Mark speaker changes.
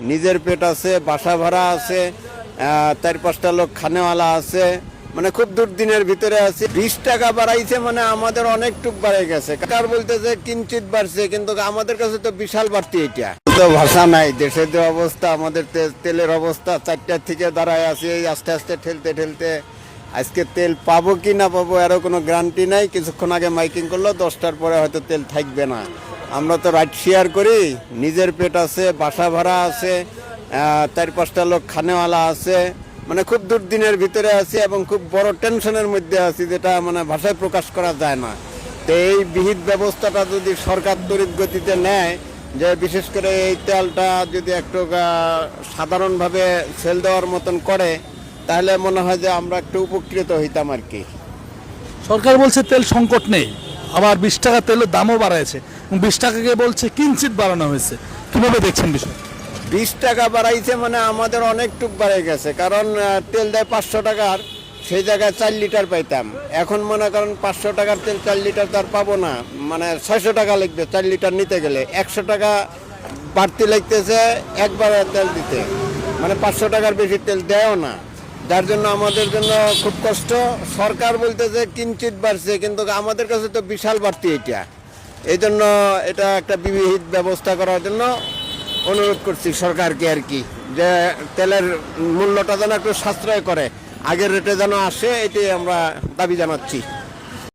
Speaker 1: নিজের পেট আছে, বাসা ভাড়া আছে, 4-5টা লোক খানেওয়ালা আছে, মানে খুব দুর্দিনের ভিতরে আছি। 20 টাকা বাড়াইছে মানে আমাদের অনেকটুক বাড়ে গেছে। কার বলতেছে কিঞ্চিত বাড়ছে, কিন্তু আমাদের কাছে তো বিশাল বাড়তি। এটা তো ভাষা নাই। দেশের যে অবস্থা, আমাদের তেলের অবস্থা, 4টার থেকে দাঁড়ায় আছি আস্তে আস্তে ঠেলতে ঠেলতে। আজকে তেল পাবো কি না পাবো এরও কোনো গ্যারান্টি নাই। কিছুক্ষণ আগে মাইকিং করলো 10টার পরে হয়তো তেল থাকবে না। আমরা তো রাইড শেয়ার করি, নিজের পেট আছে, বাসা ভাড়া আছে, 4-5টা লোক খানেওয়ালা আছে, মানে খুব দুর্দিনের ভিতরে আছি এবং খুব বড় টেনশনের মধ্যে আছি, যেটা মানে ভাষায় প্রকাশ করা যায় না। তো এই বিহিত ব্যবস্থাটা যদি সরকার তড়িৎ গতিতে নেয়, যে বিশেষ করে এই তেলটা যদি একটু সাধারণভাবে সেল দেওয়ার মতন করে, তাহলে মনে হয় যে আমরা একটু উপকৃত হইতাম আর কি।
Speaker 2: সরকার বলছে তেল সংকট নেই, আবার 20 টাকা তেলের দামও বাড়াইছে, 20 টাকাকে বলছে কিঞ্চিত বাড়ানো হয়েছে। কিভাবে দেখছেন বিষয়?
Speaker 1: 20 টাকা বাড়াইছে মানে আমাদের অনেকটুক বাড়ে গেছে। কারণ তেল দেয় 500 টাকার, সেই জায়গায় 4 লিটার পাইতাম। এখন মনে করেন 500 টাকার তেল 4 লিটার তার পাবো না, মানে 600 টাকা লাগবে 4 লিটার নিতে গেলে। 100 টাকা বাড়তি লাগতেছে একবার তেল দিতে, মানে 500 টাকার বেশি তেল দেয়ও না। যার জন্য আমাদের জন্য খুব কষ্ট। সরকার বলতেছে কিঞ্চিত বাড়ছে, কিন্তু আমাদের কাছে তো বিশাল বাড়তি। এটা এই জন্য এটা একটা বিবিধ ব্যবস্থা করার জন্য অনুরোধ করছি সরকারকে আর কি, যে তেলের মূল্যটা যেন একটু সাশ্রয় করে, আগের রেটে যেন আসে, এটাই আমরা দাবি জানাচ্ছি।